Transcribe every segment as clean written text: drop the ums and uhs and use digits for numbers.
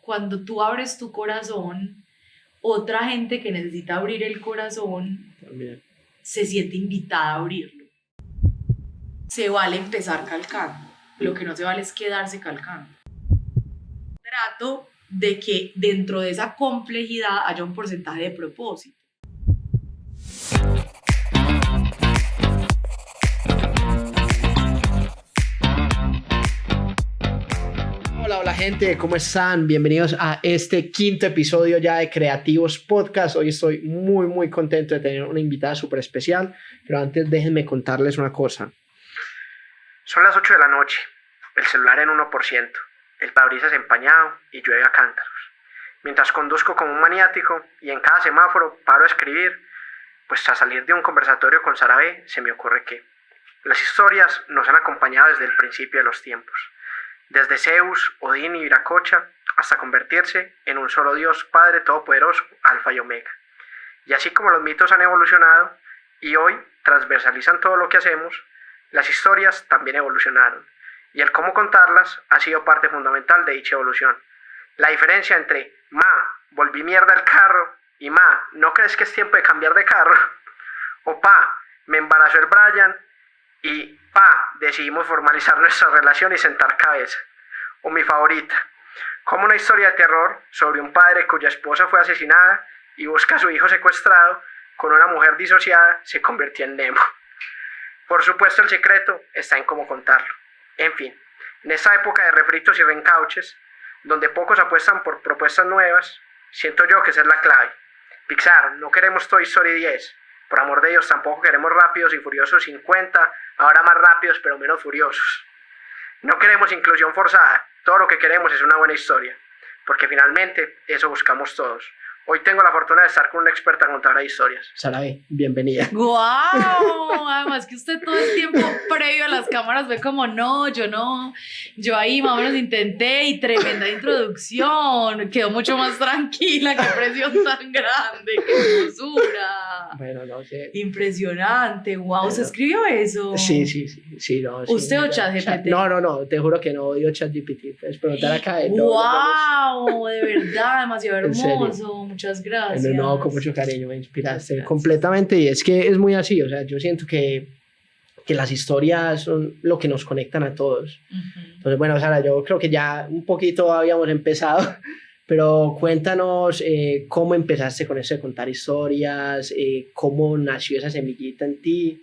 cuando tú abres tu corazón, otra gente que necesita abrir el corazón También. se siente invitada a abrirlo. Se vale empezar calcando, lo que no se vale es quedarse calcando. Trato de que dentro de esa complejidad haya un porcentaje de propósito. Hola gente, ¿cómo están? Bienvenidos a este quinto episodio ya de Creativos Podcast. Hoy estoy muy contento de tener una invitada súper especial, pero antes déjenme contarles una cosa. Son las 8 de la noche, el celular en 1%, el parabrisas empañado y llueve a cántaros. Mientras conduzco como un maniático y en cada semáforo paro a escribir, pues tras salir de un conversatorio con Sara B, se me ocurre que las historias nos han acompañado desde el principio de los tiempos. Desde Zeus, Odín y Viracocha, hasta convertirse en un solo Dios Padre Todopoderoso, Alfa y Omega. Y así como los mitos han evolucionado y hoy transversalizan todo lo que hacemos, las historias también evolucionaron. Y el cómo contarlas ha sido parte fundamental de dicha evolución. La diferencia entre "Ma, volví mierda el carro" y "Ma, ¿no crees que es tiempo de cambiar de carro?" O "Pa, me embarazó el Brian" y "Pa, decidimos formalizar nuestra relación y sentar cabeza". O mi favorita, como una historia de terror sobre un padre cuya esposa fue asesinada y busca a su hijo secuestrado con una mujer disociada se convirtió en Nemo. Por supuesto el secreto está en cómo contarlo. En fin, en esta época de refritos y reencauches, donde pocos apuestan por propuestas nuevas, siento yo que esa es la clave. Pixar, no queremos Toy Story 10. Por amor de Dios, tampoco queremos Rápidos y Furiosos 50, ahora más rápidos pero menos furiosos. No queremos inclusión forzada, todo lo que queremos es una buena historia, porque finalmente eso buscamos todos. Hoy tengo la fortuna de estar con una experta contadora de historias. Sara B, bienvenida. ¡Guau! Además que usted todo el tiempo previo a las cámaras ve como yo ahí más o menos intenté y tremenda introducción, quedó mucho más tranquila, qué presión tan grande, qué hermosura. Bueno, no sé. Impresionante, wow, ¿se escribió eso? Sí, no. ¿Usted o sí, ChatGPT? No, te juro que no odio ChatGPT, puedes preguntar acá. ¡Wow! De verdad, demasiado En serio. hermoso, muchas gracias. No, con mucho cariño, me inspiraste Gracias. completamente y es que es muy así, o sea, yo siento que las historias son lo que nos conectan a todos. Entonces, bueno, Sara, yo creo que ya un poquito habíamos empezado, pero cuéntanos cómo empezaste con eso de contar historias, cómo nació esa semillita en ti.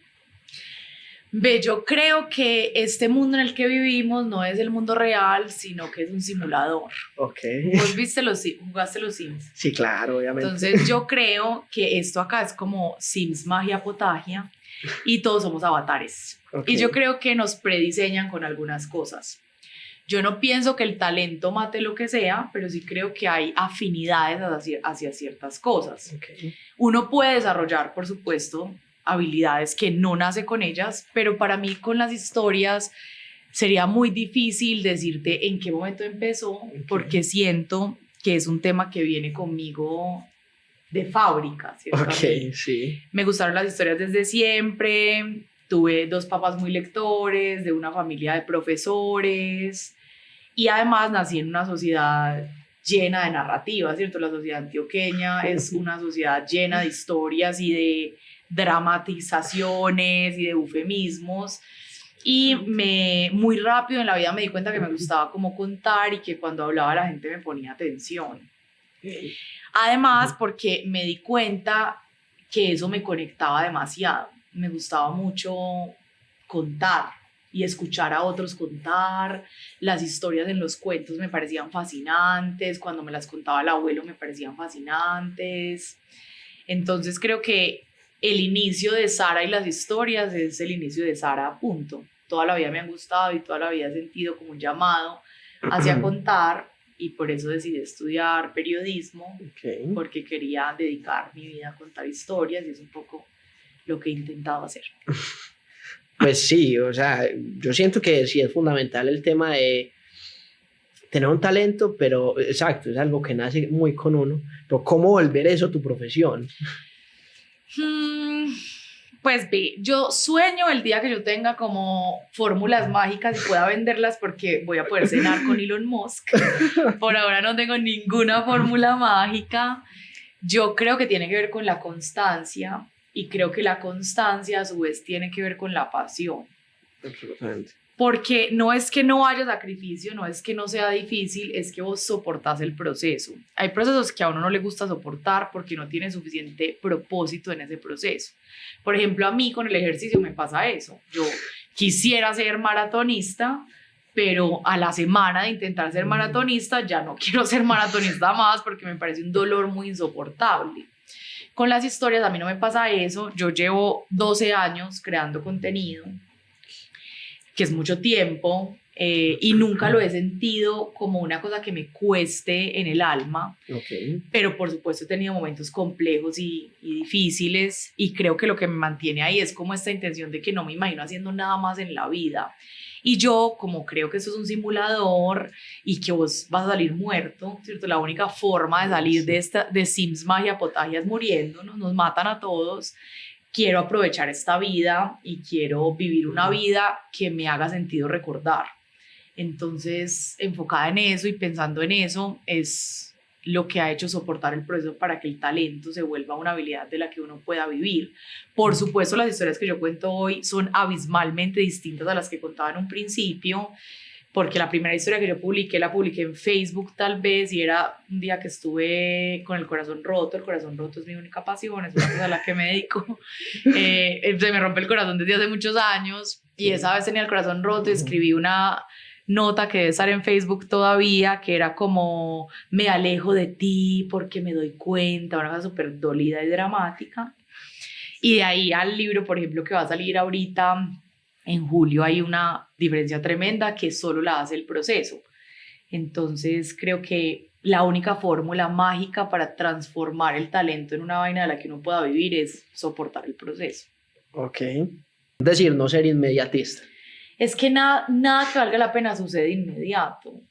Ve, yo creo que este mundo en el que vivimos no es el mundo real, sino que es un simulador. Ok. ¿Vos jugaste los Sims? Sí, claro, obviamente. Entonces yo creo que esto acá es como Sims Magia Potagia y todos somos avatares. Okay. Y yo creo que nos prediseñan con algunas cosas. Yo no pienso que el talento mate lo que sea, pero sí creo que hay afinidades hacia ciertas cosas. Okay. Uno puede desarrollar, por supuesto, habilidades que no nace con ellas, pero para mí con las historias sería muy difícil decirte en qué momento empezó, porque siento que es un tema que viene conmigo de fábrica, ¿cierto? Ok, sí. Me gustaron las historias desde siempre, tuve dos papás muy lectores, de una familia de profesores, y además nací en una sociedad llena de narrativa, ¿cierto? La sociedad antioqueña es una sociedad llena de historias y de dramatizaciones y de eufemismos, y muy rápido en la vida me di cuenta que me gustaba como contar y que cuando hablaba la gente me ponía atención. Además, porque me di cuenta que eso me conectaba demasiado, me gustaba mucho contar y escuchar a otros contar, las historias en los cuentos me parecían fascinantes, cuando me las contaba el abuelo me parecían fascinantes, entonces creo que el inicio de Sara y las historias es el inicio de Sara, punto. Toda la vida me han gustado y toda la vida he sentido como un llamado hacia contar y por eso decidí estudiar periodismo, porque quería dedicar mi vida a contar historias y es un poco lo que he intentado hacer. Pues sí, o sea, yo siento que sí es fundamental el tema de tener un talento, pero exacto, es algo que nace muy con uno, pero ¿cómo volver eso tu profesión? Pues ve, yo sueño el día que yo tenga como fórmulas mágicas y pueda venderlas porque voy a poder cenar con Elon Musk. Por ahora no tengo ninguna fórmula mágica. Yo creo que tiene que ver con la constancia y creo que la constancia a su vez tiene que ver con la pasión. Absolutamente. Porque no es que no haya sacrificio, no es que no sea difícil, es que vos soportás el proceso. Hay procesos que a uno no le gusta soportar porque no tiene suficiente propósito en ese proceso. Por ejemplo, a mí con el ejercicio me pasa eso. Yo quisiera ser maratonista, pero a la semana de intentar ser maratonista ya no quiero ser maratonista más porque me parece un dolor muy insoportable. Con las historias a mí no me pasa eso. Yo llevo 12 años creando contenido, que es mucho tiempo, y nunca lo he sentido como una cosa que me cueste en el alma, pero por supuesto he tenido momentos complejos y difíciles, y creo que lo que me mantiene ahí es como esta intención de que no me imagino haciendo nada más en la vida. Y yo, como creo que esto es un simulador y que vos vas a salir muerto, ¿cierto? La única forma de salir de Sims Magia Potagia es muriéndonos, nos matan a todos. Quiero aprovechar esta vida y quiero vivir una vida que me haga sentido recordar. Entonces, enfocada en eso y pensando en eso, es lo que ha hecho soportar el proceso para que el talento se vuelva una habilidad de la que uno pueda vivir. Por supuesto, las historias que yo cuento hoy son abismalmente distintas a las que contaba en un principio, porque la primera historia que yo publiqué, la publiqué en Facebook tal vez, y era un día que estuve con el corazón roto. El corazón roto es mi única pasión, es una cosa a la que me dedico. Se me rompe el corazón desde hace muchos años, y esa vez tenía el corazón roto y escribí una nota que debe estar en Facebook todavía, que era como: me alejo de ti porque me doy cuenta, una cosa súper dolida y dramática. Y de ahí al libro, por ejemplo, que va a salir ahorita en julio, hay una diferencia tremenda que solo la hace el proceso. Entonces creo que la única fórmula mágica para transformar el talento en una vaina de la que uno pueda vivir es soportar el proceso. Ok. Es decir, no ser inmediatista. Es que nada que valga la pena sucede de inmediato.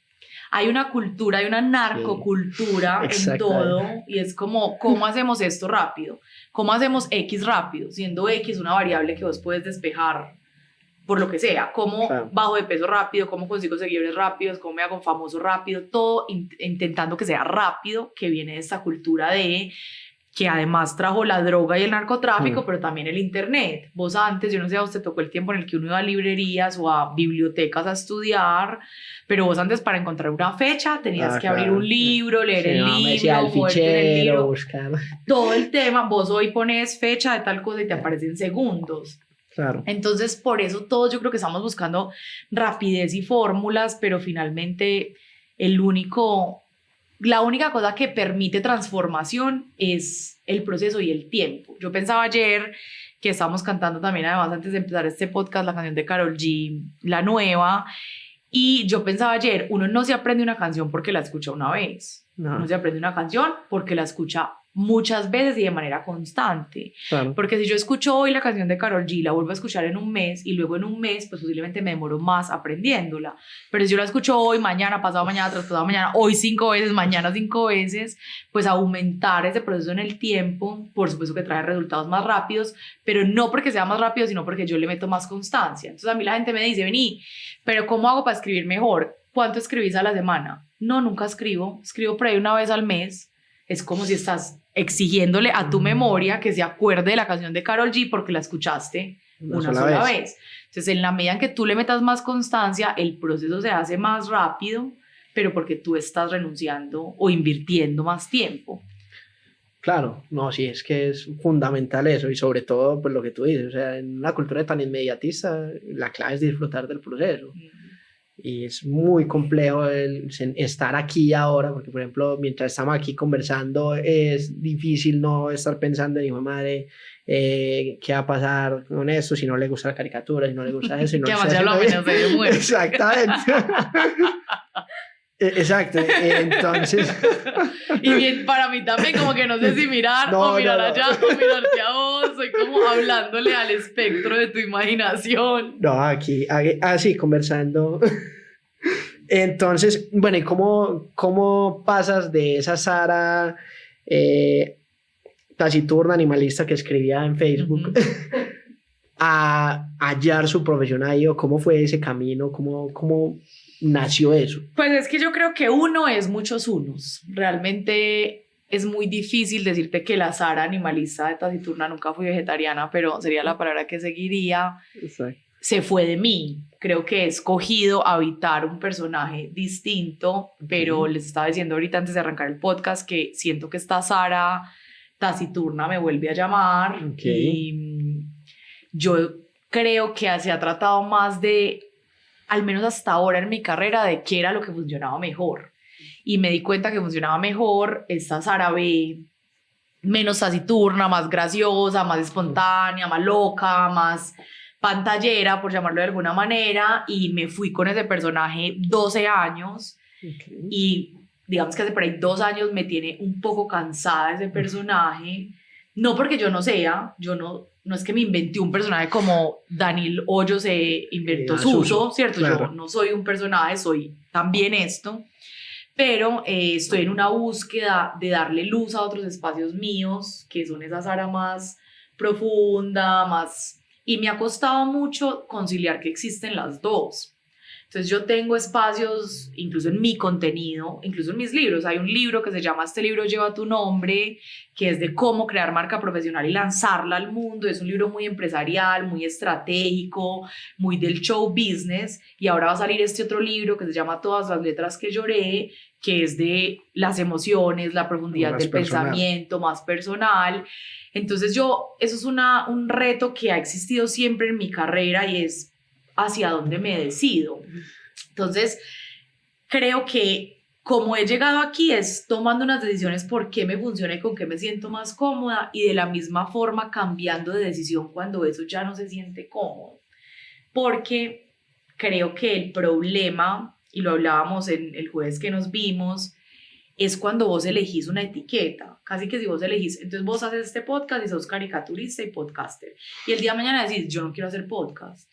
Hay una cultura, hay una narcocultura en todo, y es como, ¿cómo hacemos esto rápido? ¿Cómo hacemos X rápido? Siendo X una variable que vos puedes despejar por lo que sea. ¿Cómo bajo de peso rápido? ¿Cómo consigo seguidores rápidos? ¿Cómo me hago famoso rápido? Todo intentando que sea rápido, que viene de esta cultura de que además trajo la droga y el narcotráfico, pero también el internet. Vos antes, yo no sé, a usted tocó el tiempo en el que uno iba a librerías o a bibliotecas a estudiar, pero vos antes para encontrar una fecha tenías que abrir un libro, leer el libro, moverte en el libro, buscar todo el tema. Vos hoy pones fecha de tal cosa y te aparecen segundos. Claro. Entonces, por eso todos yo creo que estamos buscando rapidez y fórmulas, pero finalmente la única cosa que permite transformación es el proceso y el tiempo. Yo pensaba ayer que estábamos cantando también, además, antes de empezar este podcast, la canción de Karol G, la nueva, y yo pensaba ayer, uno no se aprende una canción porque la escucha una vez, uno se aprende una canción porque la escucha muchas veces y de manera constante. Claro. Porque si yo escucho hoy la canción de Karol G, la vuelvo a escuchar en un mes, y luego en un mes, pues posiblemente me demoro más aprendiéndola. Pero si yo la escucho hoy, mañana, pasado mañana, tras pasado mañana, hoy 5 veces, mañana 5 veces, pues aumentar ese proceso en el tiempo, por supuesto que trae resultados más rápidos, pero no porque sea más rápido, sino porque yo le meto más constancia. Entonces a mí la gente me dice: vení, pero ¿cómo hago para escribir mejor? ¿Cuánto escribís a la semana? No, nunca escribo por ahí una vez al mes. Es como si estás exigiéndole a tu memoria que se acuerde de la canción de Karol G porque la escuchaste una sola vez. Entonces, en la medida en que tú le metas más constancia, el proceso se hace más rápido, pero porque tú estás renunciando o invirtiendo más tiempo. Claro, no, sí, es que es fundamental eso, y sobre todo, pues lo que tú dices, o sea, en una cultura tan inmediatista, la clave es disfrutar del proceso. Y es muy complejo estar aquí y ahora, porque por ejemplo, mientras estamos aquí conversando, es difícil no estar pensando en: hijo de madre, ¿qué va a pasar con esto? Si no le gusta la caricatura, si no le gusta eso, si no que además ya lo amenazé de muerte. Exactamente. Exacto, entonces... Y bien, para mí también, como que no sé si mirar o mirar allá o mirarte a vos. Soy como hablándole al espectro de tu imaginación. No, aquí así, conversando. Entonces, bueno, ¿y cómo pasas de esa Sara taciturna, animalista que escribía en Facebook a hallar su profesión ahí, o cómo fue ese camino, cómo nació eso? Pues es que yo creo que uno es muchos unos. Realmente es muy difícil decirte que la Sara animalista de Taciturna, nunca fui vegetariana, pero sería la palabra que seguiría, Exacto. se fue de mí. Creo que he escogido habitar un personaje distinto, pero les estaba diciendo ahorita antes de arrancar el podcast que siento que esta Sara Taciturna me vuelve a llamar y yo creo que se ha tratado más de, al menos hasta ahora en mi carrera, de qué era lo que funcionaba mejor. Y me di cuenta que funcionaba mejor esta Sara B, menos taciturna, más graciosa, más espontánea, más loca, más pantallera, por llamarlo de alguna manera, y me fui con ese personaje 12 años y digamos que hace por ahí 2 años me tiene un poco cansada ese personaje, no porque yo no sea, yo no es que me inventé un personaje como Daniel Hoyos se inventó Suso, ¿cierto? Claro. Yo no soy un personaje, soy también esto, pero estoy en una búsqueda de darle luz a otros espacios míos, que son esa Sara más profunda, más... Y me ha costado mucho conciliar que existen las dos. Entonces yo tengo espacios, incluso en mi contenido, incluso en mis libros. Hay un libro que se llama Este libro lleva tu nombre, que es de cómo crear marca profesional y lanzarla al mundo. Es un libro muy empresarial, muy estratégico, muy del show business. Y ahora va a salir este otro libro que se llama Todas las letras que lloré, que es de las emociones, la profundidad del pensamiento, más personal. Entonces eso es un reto que ha existido siempre en mi carrera y es hacia dónde me decido. Entonces, creo que como he llegado aquí es tomando unas decisiones por qué me funciona y con qué me siento más cómoda, y de la misma forma cambiando de decisión cuando eso ya no se siente cómodo. Porque creo que el problema, y lo hablábamos en el jueves que nos vimos, es cuando vos elegís una etiqueta. Casi que si vos elegís, entonces vos haces este podcast y sos caricaturista y podcaster, y el día de mañana decís, yo no quiero hacer podcast.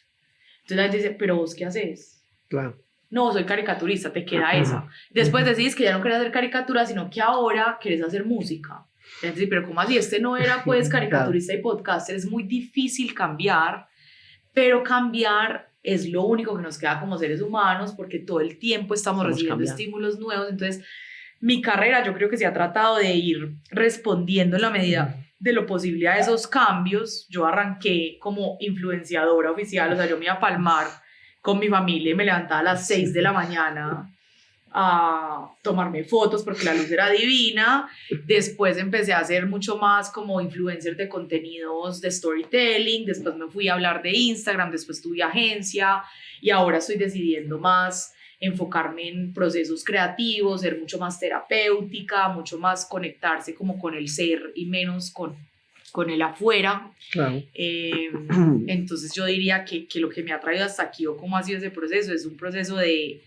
Entonces la gente dice, pero vos ¿qué haces? Claro. No, soy caricaturista, te queda esa. Después decís que ya no querés hacer caricatura, sino que ahora querés hacer música. Entonces, pero ¿cómo así? Este no era pues caricaturista y podcaster. Es muy difícil cambiar, pero cambiar es lo único que nos queda como seres humanos, porque todo el tiempo estamos recibiendo estímulos nuevos. Entonces, mi carrera yo creo que se ha tratado de ir respondiendo en la medida de lo posible a esos cambios. Yo arranqué como influenciadora oficial, o sea, yo me iba a Palmar con mi familia y me levantaba a las 6 de la mañana a tomarme fotos porque la luz era divina. Después empecé a hacer mucho más como influencer de contenidos de storytelling, después me fui a hablar de Instagram, después tuve agencia y ahora estoy decidiendo más enfocarme en procesos creativos, ser mucho más terapéutica, mucho más conectarse como con el ser y menos con el afuera. Claro. Entonces yo diría que lo que me ha traído hasta aquí o cómo ha sido ese proceso es un proceso de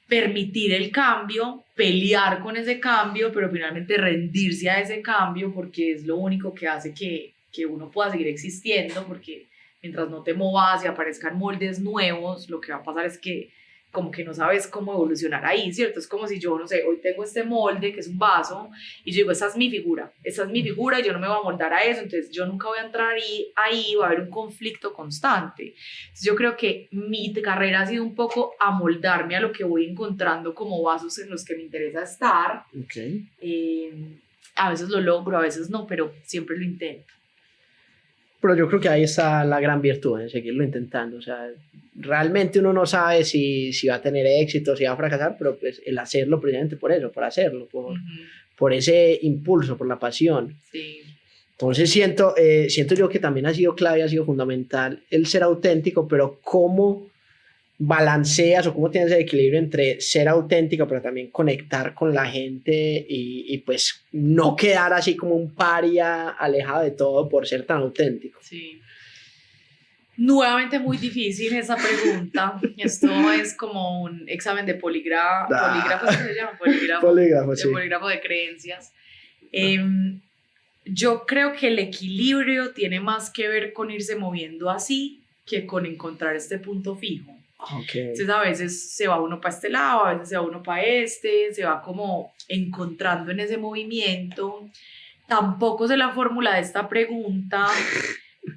permitir el cambio, pelear con ese cambio, pero finalmente rendirse a ese cambio, porque es lo único que hace que uno pueda seguir existiendo, porque mientras no te movas y aparezcan moldes nuevos, lo que va a pasar es que como que no sabes cómo evolucionar ahí, ¿cierto? Es como si yo, no sé, hoy tengo este molde que es un vaso y yo digo, esa es mi figura y yo no me voy a moldar a eso, entonces yo nunca voy a entrar ahí va a haber un conflicto constante. Entonces yo creo que mi carrera ha sido un poco amoldarme a lo que voy encontrando como vasos en los que me interesa estar. Okay. A veces lo logro, a veces no, pero siempre lo intento. Pero yo creo que ahí está la gran virtud en seguirlo intentando. O sea, realmente uno no sabe si va a tener éxito, si va a fracasar, pero pues el hacerlo precisamente por eso, por hacerlo, por ese impulso, por la pasión. Sí. Entonces siento yo que también ha sido clave, ha sido fundamental el ser auténtico, pero cómo balanceas o cómo tienes el equilibrio entre ser auténtico pero también conectar con la gente y pues no quedar así como un paria alejado de todo por ser tan auténtico. Sí. Nuevamente muy difícil esa pregunta. Esto es como un examen de polígrafo. ¿Polígrafo se llama? Polígrafo, sí. Polígrafo de creencias. Yo creo que el equilibrio tiene más que ver con irse moviendo así que con encontrar este punto fijo. Okay. Entonces a veces se va uno para este lado, a veces se va uno para este, se va como encontrando en ese movimiento. Tampoco sé la fórmula de esta pregunta,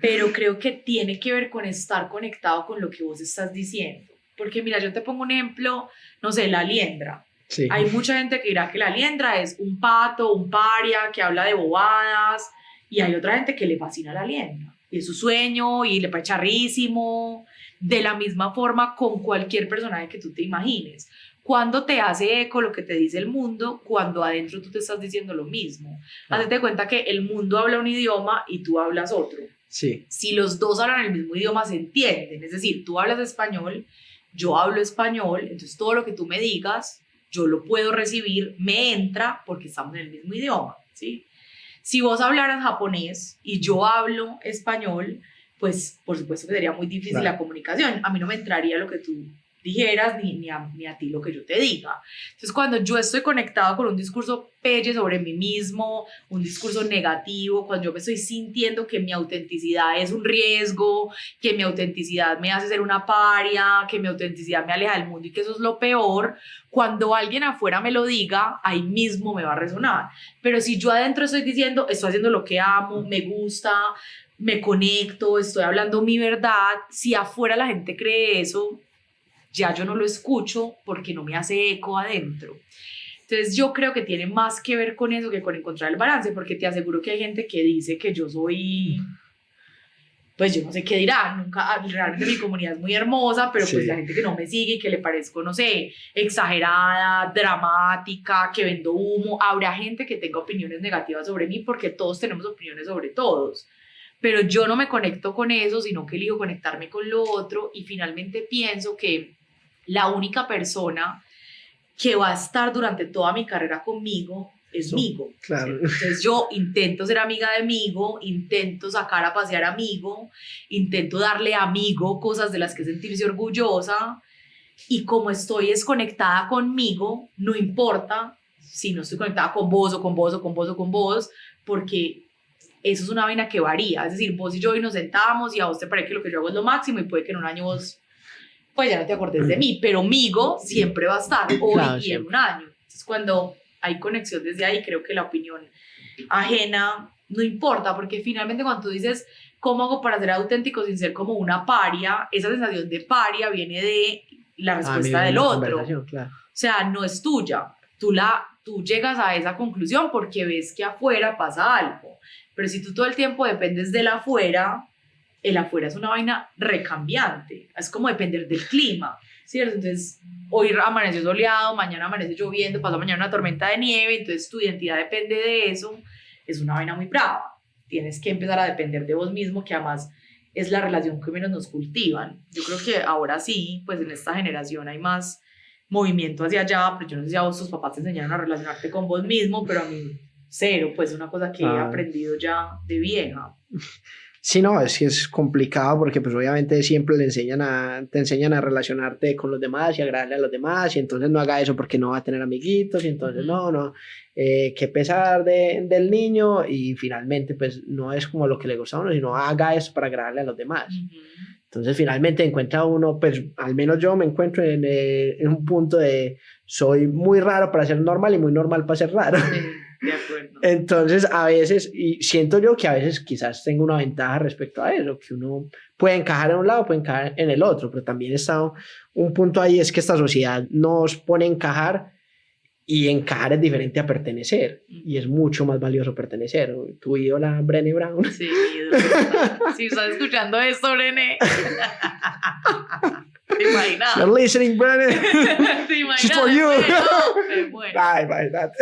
pero creo que tiene que ver con estar conectado con lo que vos estás diciendo. Porque mira, yo te pongo un ejemplo, no sé, la liendra. Sí. Hay mucha gente que dirá que la liendra es un pato, un paria, que habla de bobadas, y hay otra gente que le fascina la liendra. Y es su sueño, y le parece charrísimo. De la misma forma con cualquier personaje que tú te imagines. Cuando te hace eco lo que te dice el mundo, cuando adentro tú te estás diciendo lo mismo. Hazte cuenta que el mundo habla un idioma y tú hablas otro. Sí. Si los dos hablan el mismo idioma, se entienden. Es decir, tú hablas español, yo hablo español, entonces todo lo que tú me digas, yo lo puedo recibir, me entra porque estamos en el mismo idioma, ¿sí? Si vos hablaras japonés y yo hablo español, pues por supuesto que sería muy difícil Claro. la comunicación. A mí no me entraría lo que tú dijeras ni a ti lo que yo te diga. Entonces cuando yo estoy conectado con un discurso pelle sobre mí mismo, un discurso negativo, cuando yo me estoy sintiendo que mi autenticidad es un riesgo, que mi autenticidad me hace ser una paria, que mi autenticidad me aleja del mundo y que eso es lo peor, cuando alguien afuera me lo diga, ahí mismo me va a resonar. Pero si yo adentro estoy diciendo, estoy haciendo lo que amo, me gusta, me conecto, estoy hablando mi verdad, si afuera la gente cree eso, ya yo no lo escucho porque no me hace eco adentro. Entonces yo creo que tiene más que ver con eso que con encontrar el balance, porque te aseguro que hay gente que dice que yo soy, pues yo no sé qué dirán, nunca, realmente mi comunidad es muy hermosa, pero pues Sí. la gente que no me sigue y que le parezco, no sé, exagerada, dramática, que vendo humo, habrá gente que tenga opiniones negativas sobre mí porque todos tenemos opiniones sobre todos. Pero yo no me conecto con eso, sino que elijo conectarme con lo otro y finalmente pienso que la única persona que va a estar durante toda mi carrera conmigo es Migo. Claro. ¿Cierto? Entonces yo intento ser amiga de Migo, intento sacar a pasear a Migo, intento darle a Migo cosas de las que sentirse orgullosa y como estoy desconectada conmigo, no importa si no estoy conectada con vos o con vos o con vos o con vos, porque eso es una vaina que varía, es decir, vos y yo hoy nos sentamos y a vos te parece que lo que yo hago es lo máximo y puede que en un año vos pues ya no te acordes de mí, pero Migo siempre va a estar hoy Claro, y siempre. en un año. Entonces cuando hay conexión desde ahí, creo que la opinión ajena no importa, porque finalmente cuando tú dices, ¿cómo hago para ser auténtico sin ser como una paria? Esa sensación de paria viene de la respuesta del otro. Claro. O sea, no es tuya. Tú llegas a esa conclusión porque ves que afuera pasa algo. Pero si tú todo el tiempo dependes del afuera, el afuera es una vaina recambiante. Es como depender del clima, ¿cierto? Entonces, hoy amaneció soleado, mañana amanece lloviendo, pasado mañana una tormenta de nieve, entonces tu identidad depende de eso. Es una vaina muy brava. Tienes que empezar a depender de vos mismo, que además es la relación que menos nos cultivan. Yo creo que ahora sí, pues en esta generación hay más movimiento hacia allá, pero yo no sé si a vos tus papás te enseñaron a relacionarte con vos mismo, pero a mí cero, pues es una cosa que he aprendido ya de vieja. Sí, no, es que es complicado porque pues obviamente siempre te enseñan a relacionarte con los demás y agradarle a los demás y entonces no haga eso porque no va a tener amiguitos y entonces no, qué pesar del niño y finalmente pues no es como lo que le gusta a uno, sino haga eso para agradarle a los demás. Entonces finalmente encuentra uno, pues al menos yo me encuentro en un punto de soy muy raro para ser normal y muy normal para ser raro. Sí. De acuerdo. Entonces, a veces, y siento yo que a veces quizás tengo una ventaja respecto a eso, que uno puede encajar en un lado, puede encajar en el otro, pero también está un punto ahí, es que esta sociedad nos pone a encajar y encajar es diferente a pertenecer, y es mucho más valioso pertenecer. Tu ídola, Brené Brown. Sí, si estás escuchando esto, Brené. ¿Te imaginas? You're listening, Brené. ¿Te imaginas? She's for you. Me muero. Ay, imagínate.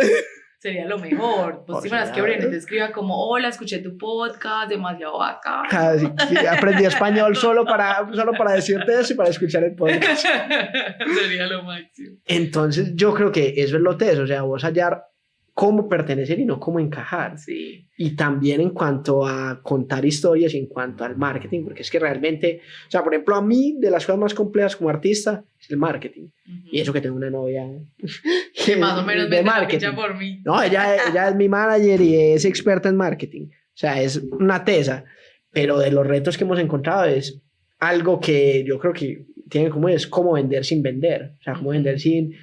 Sería lo mejor. Vos te imaginas que Brené te escriba como, hola, escuché tu podcast, demasiado bacán. Casi, aprendí español solo para decirte eso y para escuchar el podcast. Sería lo máximo. Entonces yo creo que eso es lo teso, o sea, vos hallar cómo pertenecer y no cómo encajar. Sí. Y también en cuanto a contar historias y en cuanto al marketing, porque es que realmente, o sea, por ejemplo, a mí de las cosas más complejas como artista es el marketing. Y eso que tengo una novia que más o menos de me marketing por mí. No, ella es mi manager y es experta en marketing. O sea, es una tesa. Pero de los retos que hemos encontrado es algo que yo creo que tiene como es cómo vender sin vender. O sea, cómo vender sin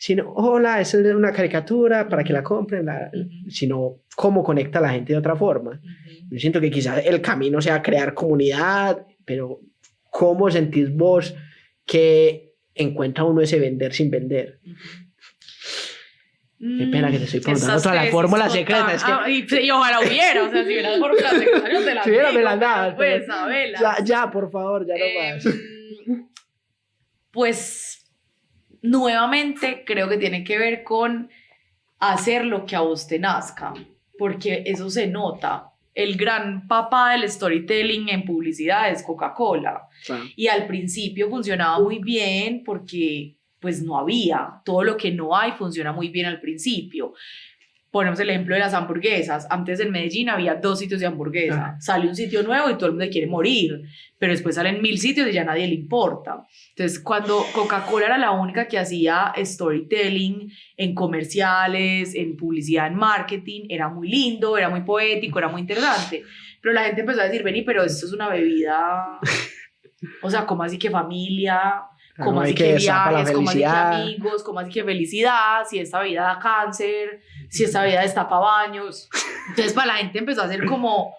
sino, hola, esa es una caricatura para que la compren, sino cómo conecta a la gente de otra forma. Yo siento que quizás el camino sea crear comunidad, pero ¿cómo sentís vos que encuentra uno ese vender sin vender? Qué pena que te estoy preguntando toda la fórmula secreta. Es que... y ojalá hubiera, o sea, si hubiera la fórmula secreta, yo te la digo. Me la dabas, pues, sabela. Ya, por favor, ya no más. Pues, nuevamente, creo que tiene que ver con hacer lo que a vos te nazca, porque eso se nota. El gran papá del storytelling en publicidad es Coca-Cola. Y al principio funcionaba muy bien porque pues no había. Todo lo que no hay funciona muy bien al principio. Ponemos el ejemplo de las hamburguesas. Antes en Medellín había 2 sitios de hamburguesa. Sale un sitio nuevo y todo el mundo quiere morir. Pero después salen 1000 sitios y ya a nadie le importa. Entonces, cuando Coca-Cola era la única que hacía storytelling en comerciales, en publicidad, en marketing, era muy lindo, era muy poético, era muy interesante. Pero la gente empezó a decir, vení, pero esto es una bebida... O sea, ¿cómo así que familia? ¿Cómo así que viajes? ¿Cómo así que amigos? ¿Cómo así que felicidad? Si esta vida da cáncer, si esta vida destapa baños. Entonces para la gente empezó a ser como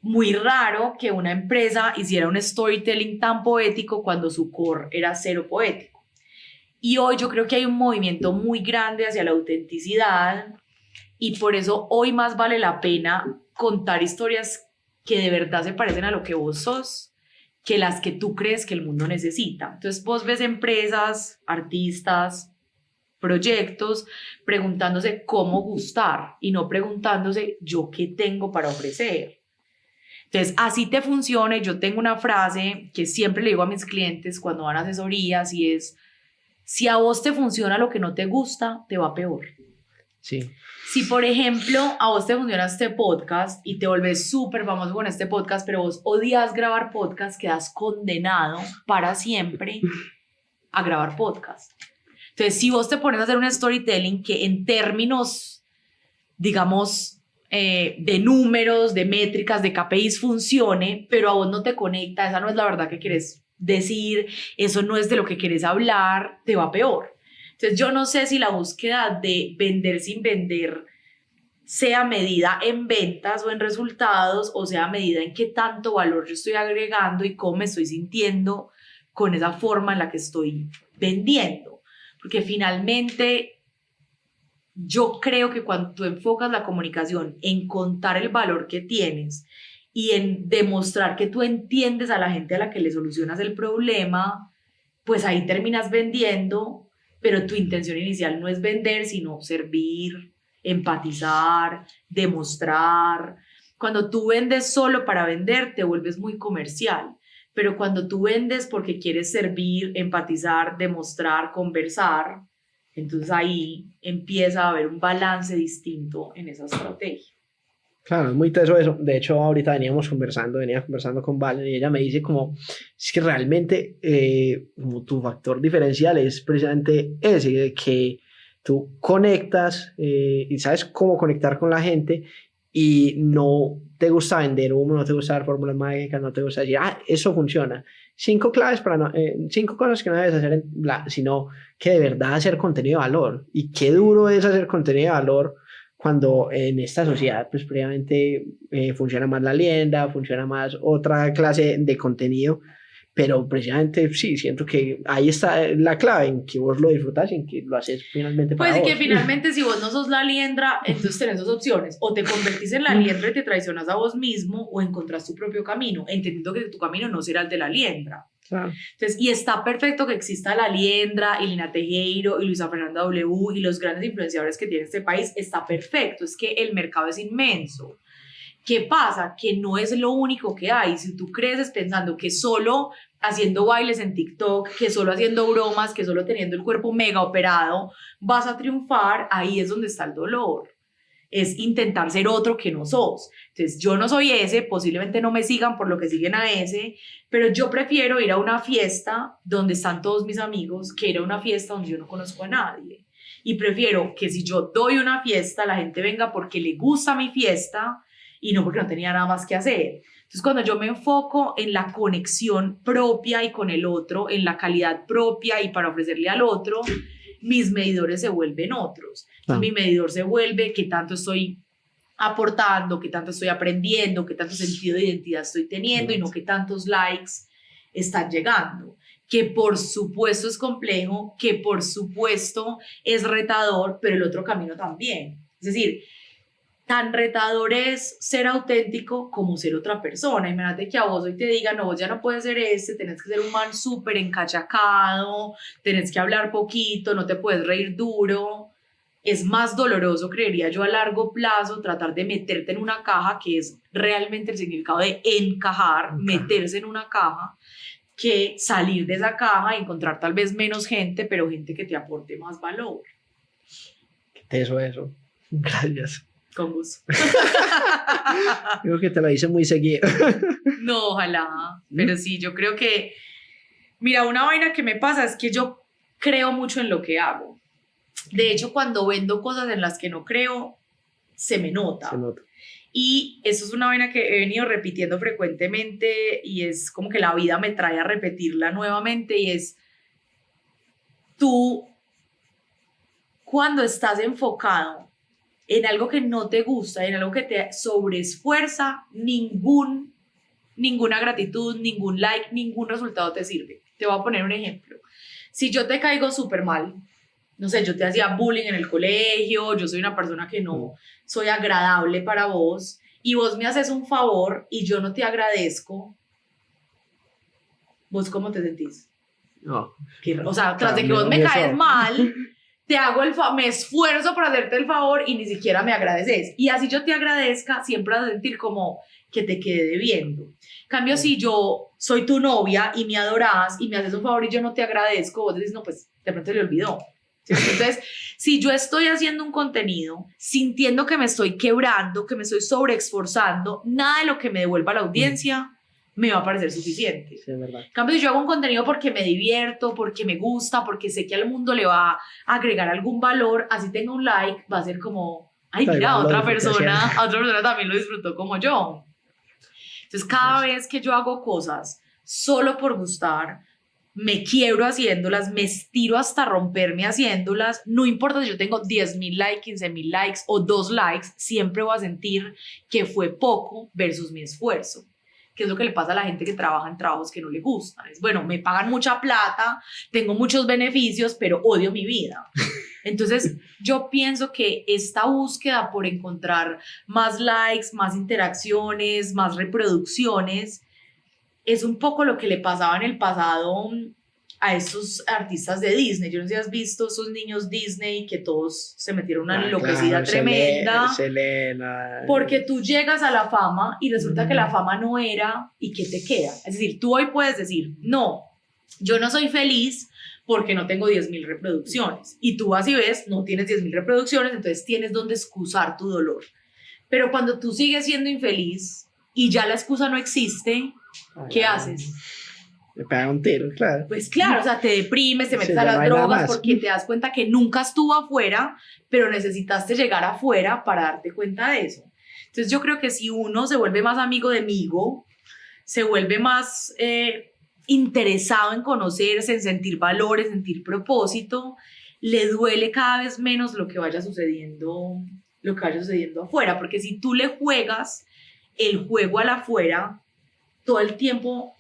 muy raro que una empresa hiciera un storytelling tan poético cuando su core era cero poético. Y hoy yo creo que hay un movimiento muy grande hacia la autenticidad y por eso hoy más vale la pena contar historias que de verdad se parecen a lo que vos sos que las que tú crees que el mundo necesita. Entonces vos ves empresas, artistas, proyectos preguntándose cómo gustar y no preguntándose yo qué tengo para ofrecer. Entonces así te funcione. Yo tengo una frase que siempre le digo a mis clientes cuando van a asesorías y es, si a vos te funciona lo que no te gusta, te va peor. Sí. Si, por ejemplo, a vos te funciona este podcast y te volvés súper famoso con este podcast, pero vos odias grabar podcast, quedas condenado para siempre a grabar podcast. Entonces, si vos te pones a hacer un storytelling que en términos, digamos, de números, de métricas, de KPIs funcione, pero a vos no te conecta, esa no es la verdad que querés decir, eso no es de lo que querés hablar, te va peor. Entonces yo no sé si la búsqueda de vender sin vender sea medida en ventas o en resultados o sea medida en qué tanto valor yo estoy agregando y cómo me estoy sintiendo con esa forma en la que estoy vendiendo. Porque finalmente yo creo que cuando tú enfocas la comunicación en contar el valor que tienes y en demostrar que tú entiendes a la gente a la que le solucionas el problema, pues ahí terminas vendiendo. Pero tu intención inicial no es vender, sino servir, empatizar, demostrar. Cuando tú vendes solo para vender, te vuelves muy comercial. Pero cuando tú vendes porque quieres servir, empatizar, demostrar, conversar, entonces ahí empieza a haber un balance distinto en esa estrategia. Claro, es muy teso eso. De hecho, ahorita venía conversando con Valen y ella me dice como, es que realmente como tu factor diferencial es precisamente ese, de que tú conectas y sabes cómo conectar con la gente y no te gusta vender humo, no te gusta dar fórmulas mágicas, no te gusta decir, eso funciona. 5 claves para 5 cosas que no debes hacer, sino que de verdad hacer contenido de valor. Y qué duro es hacer contenido de valor cuando en esta sociedad pues previamente funciona más la lienda, funciona más otra clase de contenido, pero precisamente sí, siento que ahí está la clave, en que vos lo disfrutás y en que lo haces finalmente para vos. Pues que finalmente si vos no sos la liendra, entonces tenés 2 opciones, o te convertís en la liendra y te traicionas a vos mismo, o encontrás tu propio camino, entendiendo que tu camino no será el de la liendra. Claro. Entonces, y está perfecto que exista la Liendra y Lina Tejero y Luisa Fernanda W y los grandes influenciadores que tiene este país, está perfecto, es que el mercado es inmenso. ¿Qué pasa? Que no es lo único que hay. Si tú creces pensando que solo haciendo bailes en TikTok, que solo haciendo bromas, que solo teniendo el cuerpo mega operado vas a triunfar, ahí es donde está el dolor. Es intentar ser otro que no sos. Entonces, yo no soy ese, posiblemente no me sigan por lo que siguen a ese, pero yo prefiero ir a una fiesta donde están todos mis amigos que ir a una fiesta donde yo no conozco a nadie. Y prefiero que si yo doy una fiesta, la gente venga porque le gusta mi fiesta y no porque no tenía nada más que hacer. Entonces, cuando yo me enfoco en la conexión propia y con el otro, en la calidad propia y para ofrecerle al otro, mis medidores se vuelven otros. Mi medidor se vuelve qué tanto estoy aportando, qué tanto estoy aprendiendo, qué tanto sentido de identidad estoy teniendo y no qué tantos likes están llegando. Que por supuesto es complejo, que por supuesto es retador, pero el otro camino también. Es decir, tan retador es ser auténtico como ser otra persona. Imagínate que a vos hoy te digan, no, vos ya no puedes ser tenés que ser un man súper encachacado, tenés que hablar poquito, no te puedes reír duro. Es más doloroso, creería yo, a largo plazo tratar de meterte en una caja, que es realmente el significado de encajar, meterse en una caja, que salir de esa caja y encontrar tal vez menos gente, pero gente que te aporte más valor. Eso. Gracias. Con gusto. Creo que te lo hice muy seguido. No, ojalá. Pero sí, yo creo que, mira, una vaina que me pasa es que yo creo mucho en lo que hago. De hecho, cuando vendo cosas en las que no creo, se me nota. Se nota. Y eso es una vaina que he venido repitiendo frecuentemente y es como que la vida me trae a repetirla nuevamente, y es: tú, cuando estás enfocado en algo que no te gusta, en algo que te sobreesfuerza, ninguna gratitud, ningún like, ningún resultado te sirve. Te voy a poner un ejemplo. Si yo te caigo súper mal, no sé, yo te hacía bullying en el colegio, yo soy una persona que no soy agradable para vos, y vos me haces un favor y yo no te agradezco, ¿vos cómo te sentís? No. O sea, tras de que vos me caes mal, te hago me esfuerzo por hacerte el favor y ni siquiera me agradeces. Y así yo te agradezca, siempre vas a sentir como que te quedé debiendo. En cambio, si yo soy tu novia y me adorás y me haces un favor y yo no te agradezco, vos decís, no, pues de pronto le olvidó. ¿Sí? Entonces, si yo estoy haciendo un contenido sintiendo que me estoy quebrando, que me estoy sobreesforzando, nada de lo que me devuelva la audiencia me va a parecer suficiente. Sí, es verdad. En cambio, si yo hago un contenido porque me divierto, porque me gusta, porque sé que al mundo le va a agregar algún valor, así tenga un like, va a ser como, ay, mira, a otra persona también lo disfrutó como yo. Entonces, cada vez que yo hago cosas solo por gustar, me quiebro haciéndolas, me estiro hasta romperme haciéndolas, no importa si yo tengo 10,000 likes, 15,000 likes o 2 likes, siempre voy a sentir que fue poco versus mi esfuerzo. Que es lo que le pasa a la gente que trabaja en trabajos que no le gustan. Es, bueno, me pagan mucha plata, tengo muchos beneficios, pero odio mi vida. Entonces, yo pienso que esta búsqueda por encontrar más likes, más interacciones, más reproducciones, es un poco lo que le pasaba en el pasado a estos artistas de Disney. Yo no sé si has visto esos niños Disney que todos se metieron una enloquecida tremenda. Selena. Porque tú llegas a la fama y resulta que la fama no era, ¿y qué te queda? Es decir, tú hoy puedes decir, no, yo no soy feliz porque no tengo 10,000 reproducciones. Y tú vas y ves, no tienes 10,000 reproducciones, entonces tienes donde excusar tu dolor. Pero cuando tú sigues siendo infeliz y ya la excusa no existe, ¿qué haces? Me pega un tiro, claro. Pues claro, o sea, te deprimes, te metes a las drogas porque te das cuenta que nunca estuvo afuera, pero necesitaste llegar afuera para darte cuenta de eso. Entonces yo creo que si uno se vuelve más amigo de amigo, se vuelve más interesado en conocerse, en sentir valores, en sentir propósito, le duele cada vez menos lo que vaya sucediendo afuera, porque si tú le juegas el juego al afuera, todo el tiempo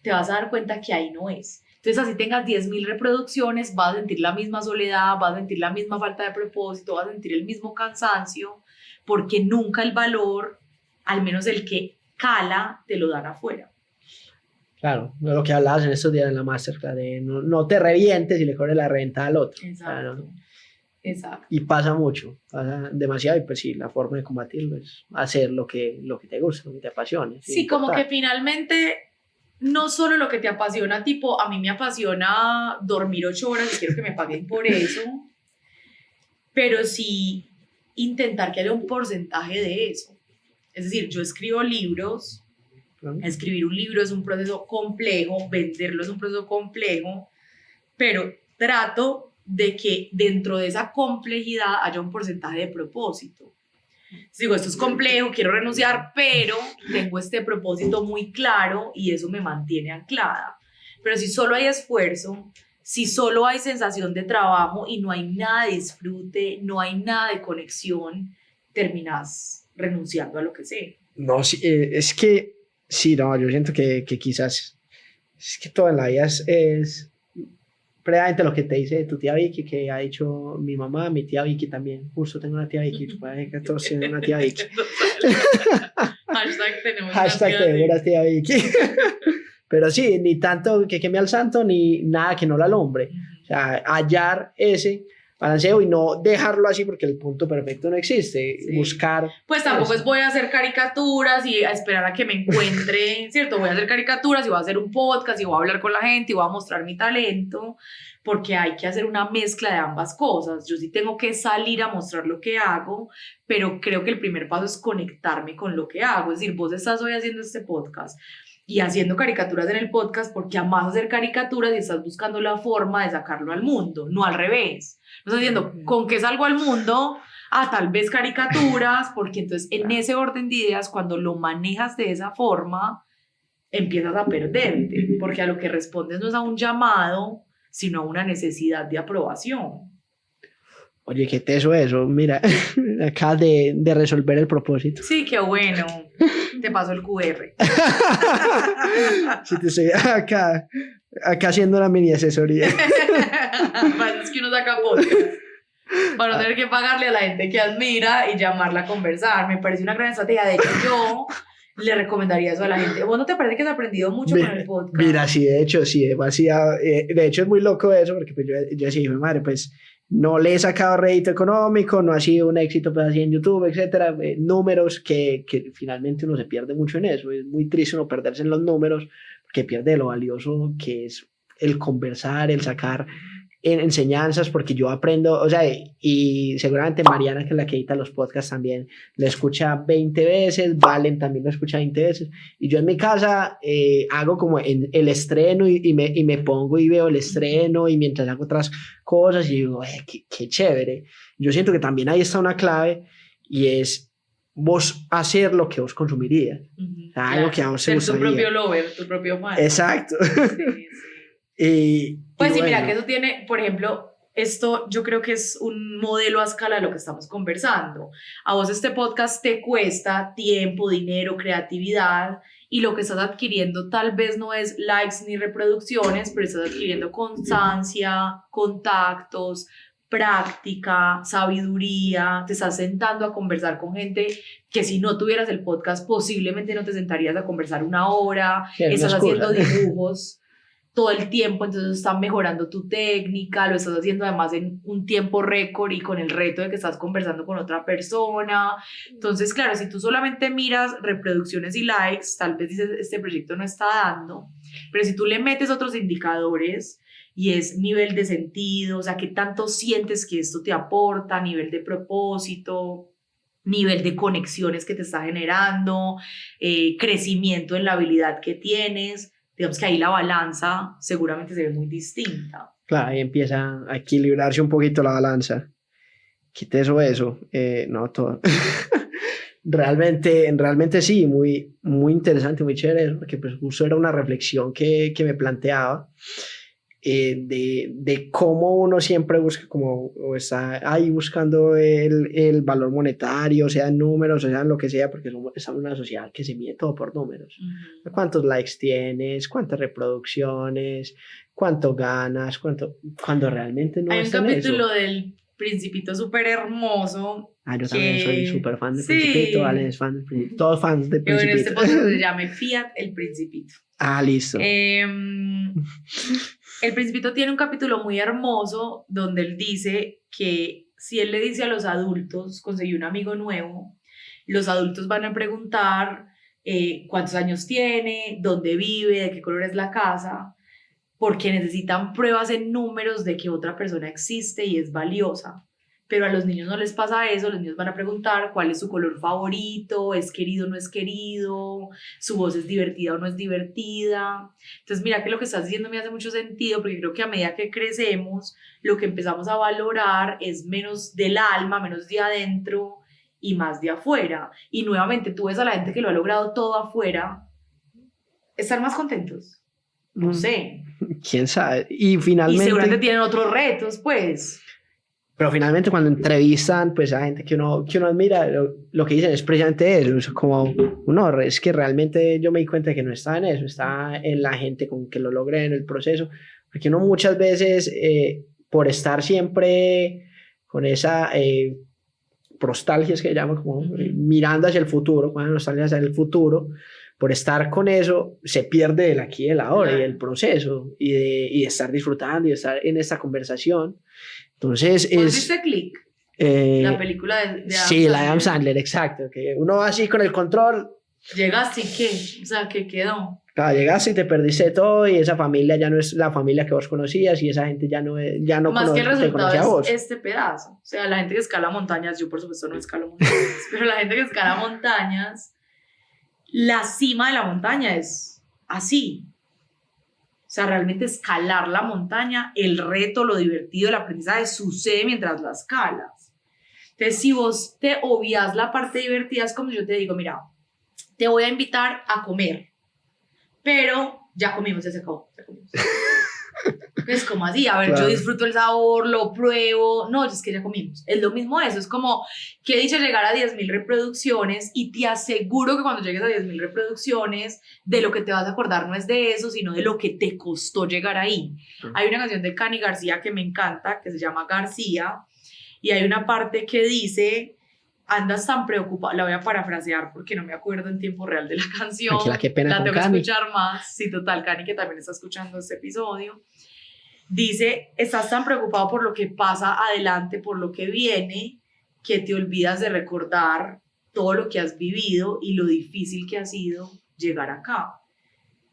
te vas a dar cuenta que ahí no es. Entonces, así tengas 10,000 reproducciones, vas a sentir la misma soledad, vas a sentir la misma falta de propósito, vas a sentir el mismo cansancio, porque nunca el valor, al menos el que cala, te lo dan afuera. Claro, lo que hablabas en estos días en la masterclass, de no te revientes y le cobres la renta al otro. Exacto. ¿No? Exacto. Y pasa mucho, pasa demasiado, y pues sí, la forma de combatirlo es hacer lo que te gusta, lo que te apasiona. Sí, como que finalmente no solo lo que te apasiona, tipo, a mí me apasiona dormir 8 horas y quiero que me paguen por eso, pero sí intentar que haya un porcentaje de eso. Es decir, yo escribo libros, escribir un libro es un proceso complejo, venderlo es un proceso complejo, pero trato de que dentro de esa complejidad haya un porcentaje de propósito. Digo, esto es complejo, quiero renunciar, pero tengo este propósito muy claro y eso me mantiene anclada. Pero si solo hay esfuerzo, si solo hay sensación de trabajo y no hay nada de disfrute, no hay nada de conexión, terminas renunciando a lo que sea. No, sí, es que, sí, no, yo siento que quizás, es que todo en la vida es previamente lo que te dice tu tía Vicky, que ha dicho mi mamá, mi tía Vicky también, justo tengo una tía Vicky, puede que todos tienen una tía Vicky. Hashtag tenemos Hashtag tenemos una tía Vicky. Pero sí, ni tanto que queme al santo, ni nada que no la alumbre. O sea, hallar ese balanceo y no dejarlo así porque el punto perfecto no existe. Sí. Buscar. Pues tampoco eso. es voy a hacer caricaturas y a esperar a que me encuentre, ¿cierto? Voy a hacer caricaturas y voy a hacer un podcast y voy a hablar con la gente y voy a mostrar mi talento, porque hay que hacer una mezcla de ambas cosas. Yo sí tengo que salir a mostrar lo que hago, pero creo que el primer paso es conectarme con lo que hago. Es decir, vos estás hoy haciendo este podcast y haciendo caricaturas en el podcast porque amas hacer caricaturas y estás buscando la forma de sacarlo al mundo, no al revés. No estás diciendo, ¿con qué salgo al mundo? Tal vez caricaturas, porque entonces en ese orden de ideas, cuando lo manejas de esa forma, empiezas a perderte, porque a lo que respondes no es a un llamado, sino a una necesidad de aprobación. Oye, qué teso eso. Mira, acabas de resolver el propósito. Sí, qué bueno. Te paso el QR. Sí, te estoy acá haciendo una mini asesoría. Es que uno saca podcast para no tener que pagarle a la gente que admira y llamarla a conversar. Me parece una gran estrategia. De hecho, yo le recomendaría eso a la gente. ¿Vos no te parece que has aprendido mucho con el podcast? Mira, sí, de hecho, sí, demasiado. De hecho, es muy loco eso, porque pues, yo decía, madre, pues no le he sacado rédito económico, no ha sido un éxito pues, así en YouTube, etcétera. Números que finalmente uno se pierde mucho en eso. Es muy triste uno perderse en los números, porque pierde lo valioso que es el conversar, el sacar enseñanzas, porque yo aprendo, o sea, y seguramente Mariana, que es la que edita los podcasts también, lo escucha 20 veces, Valen también lo escucha 20 veces, y yo en mi casa hago como el estreno y me pongo y veo el estreno y mientras hago otras cosas y digo, qué chévere. Yo siento que también ahí está una clave y es vos hacer lo que vos consumirías, o sea, algo que a vos te gustaría. Tu propio lover, tu propio fan. Exacto. Sí. Pues Pues sí, mira que eso tiene, por ejemplo, esto yo creo que es un modelo a escala de lo que estamos conversando. A vos este podcast te cuesta tiempo, dinero, creatividad, y lo que estás adquiriendo tal vez no es likes ni reproducciones, pero estás adquiriendo constancia, contactos, práctica, sabiduría, te estás sentando a conversar con gente que si no tuvieras el podcast posiblemente no te sentarías a conversar una hora, estás haciendo dibujos todo el tiempo, entonces estás mejorando tu técnica, lo estás haciendo además en un tiempo récord y con el reto de que estás conversando con otra persona. Entonces, claro, si tú solamente miras reproducciones y likes, tal vez dices, este proyecto no está dando, pero si tú le metes otros indicadores y es nivel de sentido, o sea, qué tanto sientes que esto te aporta, nivel de propósito, nivel de conexiones que te está generando, crecimiento en la habilidad que tienes, digamos que ahí la balanza seguramente se ve muy distinta. Claro, ahí empieza a equilibrarse un poquito la balanza. Quité eso. No, todo. realmente sí, muy, muy interesante, muy chévere, porque pues justo era una reflexión que me planteaba de cómo uno siempre busca, como o está ahí buscando el valor monetario, sea en números, o sea en lo que sea, porque estamos en una sociedad que se mide todo por números. Uh-huh. ¿Cuántos likes tienes? ¿Cuántas reproducciones? ¿Cuánto ganas? Cuando realmente no hay es un capítulo del Principito súper hermoso. Yo también soy súper fan del Principito, Vale es fan del Principito, todos fans del Principito. Este podcast se llama Fiat el Principito. Listo. El Principito tiene un capítulo muy hermoso donde él dice que si él le dice a los adultos, conseguí un amigo nuevo, los adultos van a preguntar cuántos años tiene, dónde vive, de qué color es la casa, porque necesitan pruebas en números de que otra persona existe y es valiosa. Pero a los niños no les pasa eso, los niños van a preguntar cuál es su color favorito, es querido o no es querido, su voz es divertida o no es divertida. Entonces mira que lo que estás diciendo me hace mucho sentido, porque creo que a medida que crecemos, lo que empezamos a valorar es menos del alma, menos de adentro y más de afuera. Y nuevamente tú ves a la gente que lo ha logrado todo afuera, ¿están más contentos? No sé. quién sabe. Y Y finalmente... seguramente tienen otros retos, pues. Pero finalmente cuando entrevistan pues a gente que uno admira, lo que dicen es precisamente eso, es como, no, es que realmente yo me di cuenta de que no estaba en eso, estaba en la gente con que lo logré en el proceso, porque uno muchas veces por estar siempre con esa prostalgia, es que llaman, como mirando hacia el futuro, con nostalgia hacia el futuro, por estar con eso se pierde el aquí y el ahora y el proceso y de estar disfrutando y de estar en esta conversación. Entonces ¿Viste Click? La película de Adam sí, la de Adam Sandler, exacto. Que uno va así con el control. Llegaste y qué, o sea, ¿qué quedó? Claro, llegaste y te perdiste todo y esa familia ya no es la familia que vos conocías y esa gente ya no Más que el te conocía a resultado vos. es este pedazo. O sea, la gente que escala montañas, yo por supuesto no escalo montañas, pero la gente que escala montañas, la cima de la montaña es así. O sea, realmente escalar la montaña, el reto, lo divertido, el aprendizaje sucede mientras la escalas. Entonces, si vos te obvias la parte divertida, es como yo te digo, mira, te voy a invitar a comer, pero ya comimos, ya se acabó, ya comimos. Es como así, a ver, Claro. yo disfruto el sabor, lo pruebo, no, es que ya comimos. Es lo mismo eso, es como que he dicho llegar a 10.000 reproducciones y te aseguro que cuando llegues a 10.000 reproducciones, de lo que te vas a acordar no es de eso, sino de lo que te costó llegar ahí. Hay una canción de Cani García que me encanta, que se llama García, y hay una parte que dice, andas tan preocupada, la voy a parafrasear porque no me acuerdo en tiempo real de la canción, Tranquila, qué pena la con tengo que Cani. escuchar más, sí, total, Cani que también está escuchando este episodio. Dice, estás tan preocupado por lo que pasa adelante, por lo que viene, que te olvidas de recordar todo lo que has vivido y lo difícil que ha sido llegar acá.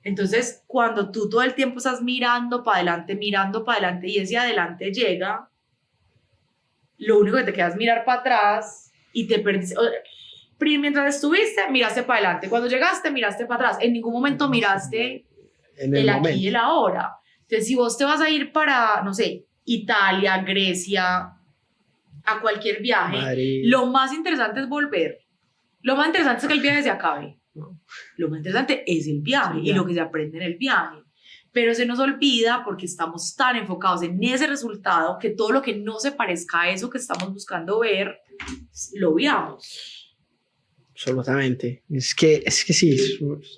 Entonces, cuando tú todo el tiempo estás mirando para adelante y ese adelante llega, lo único que te queda es mirar para atrás y te perdiste. Mientras estuviste, miraste para adelante. Cuando llegaste, miraste para atrás. En ningún momento miraste En el momento. aquí y el ahora. Entonces, si vos te vas a ir para, no sé, Italia, Grecia, a cualquier viaje, Madrid. lo más interesante es volver. Lo más interesante es que el viaje se acabe. No. Lo más interesante es el viaje Sí, y lo que se aprende en el viaje. Pero se nos olvida porque estamos tan enfocados en ese resultado que todo lo que no se parezca a eso que estamos buscando ver, lo veamos. Absolutamente. Es que sí,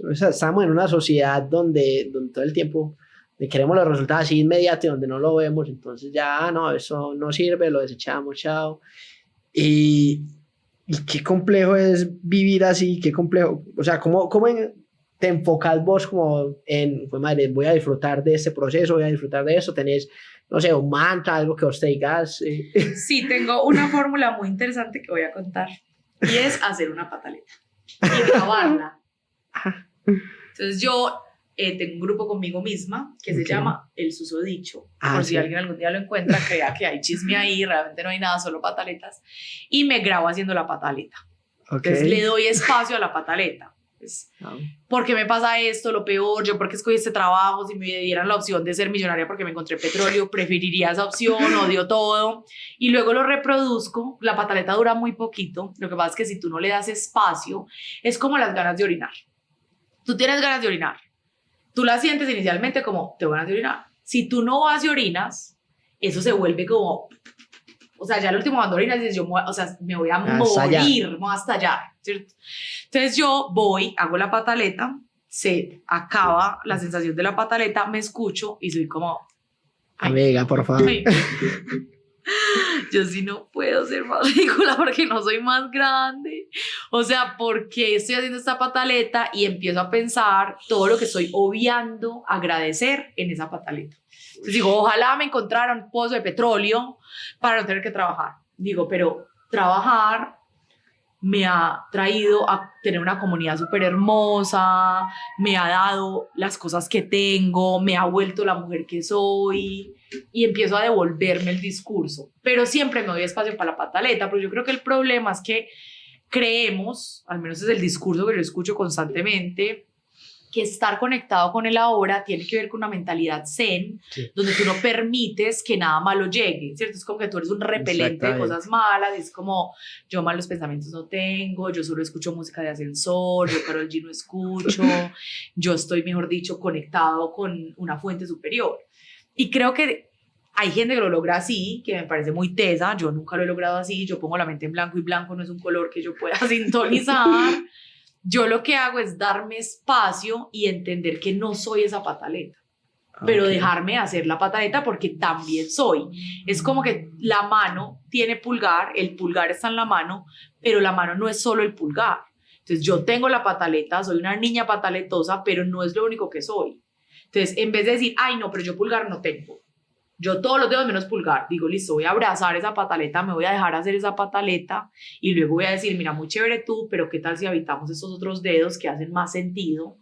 o sea, estamos en una sociedad donde todo el tiempo queremos los resultados así inmediatos, donde no lo vemos, entonces ya, no, eso no sirve, lo desechamos, chao. Y qué complejo es vivir así, qué complejo, o sea, ¿cómo te enfocas vos como en, pues madre, voy a disfrutar de este proceso, voy a disfrutar de eso? ¿Tenés, no sé, un mantra, algo que vos te digas? Sí, tengo una fórmula muy interesante que voy a contar y es hacer una pataleta y grabarla. Entonces yo tengo un grupo conmigo misma que se llama El Susodicho. Por si sí. alguien algún día lo encuentra, crea que hay chisme ahí, realmente no hay nada, solo pataletas. Y me grabo haciendo la pataleta. Okay. Entonces le doy espacio a la pataleta. Pues, ¿por qué me pasa esto? Lo peor, yo porque escogí este trabajo, si me dieran la opción de ser millonaria porque me encontré petróleo, preferiría esa opción, odio todo. Y luego lo reproduzco, la pataleta dura muy poquito, lo que pasa es que si tú no le das espacio, es como las ganas de orinar. Tú tienes ganas de orinar, tú la sientes inicialmente como, te ganas de orinar. Si tú no vas y orinas, eso se vuelve como... O sea, ya el último cuando orinas dices, me voy a morir, me voy a estallar, ¿cierto? Entonces yo voy, hago la pataleta, se acaba la sensación de la pataleta, me escucho y soy como... Amiga, por favor. Ay, yo sí no puedo ser más ridícula porque no soy más grande. O sea, ¿por qué estoy haciendo esta pataleta? Y empiezo a pensar todo lo que estoy obviando, agradecer en esa pataleta. Entonces digo, ojalá me encontrara un pozo de petróleo para no tener que trabajar. Digo, pero trabajar me ha traído a tener una comunidad súper hermosa, me ha dado las cosas que tengo, me ha vuelto la mujer que soy y empiezo a devolverme el discurso. Pero siempre me doy espacio para la pataleta, pero yo creo que el problema es que creemos, al menos es el discurso que yo escucho constantemente, que estar conectado con el ahora tiene que ver con una mentalidad zen, Sí. donde tú no permites que nada malo llegue, ¿cierto? Es como que tú eres un repelente de cosas malas, es como yo malos pensamientos no tengo, yo solo escucho música de ascensor, yo Karol G no escucho, yo estoy, mejor dicho, conectado con una fuente superior. Y creo que hay gente que lo logra así, que me parece muy tesa, yo nunca lo he logrado así, yo pongo la mente en blanco y blanco no es un color que yo pueda sintonizar. Yo lo que hago es darme espacio y entender que no soy esa pataleta, pero dejarme hacer la pataleta porque también soy. Es como que la mano tiene pulgar, el pulgar está en la mano, pero la mano no es solo el pulgar. Entonces yo tengo la pataleta, soy una niña pataletosa, pero no es lo único que soy. Entonces en vez de decir, ay no, pero yo pulgar no tengo, yo todos los dedos menos pulgar, digo, listo, voy a abrazar esa pataleta, me voy a dejar hacer esa pataleta y luego voy a decir, mira, muy chévere tú, pero ¿qué tal si habitamos estos otros dedos que hacen más sentido?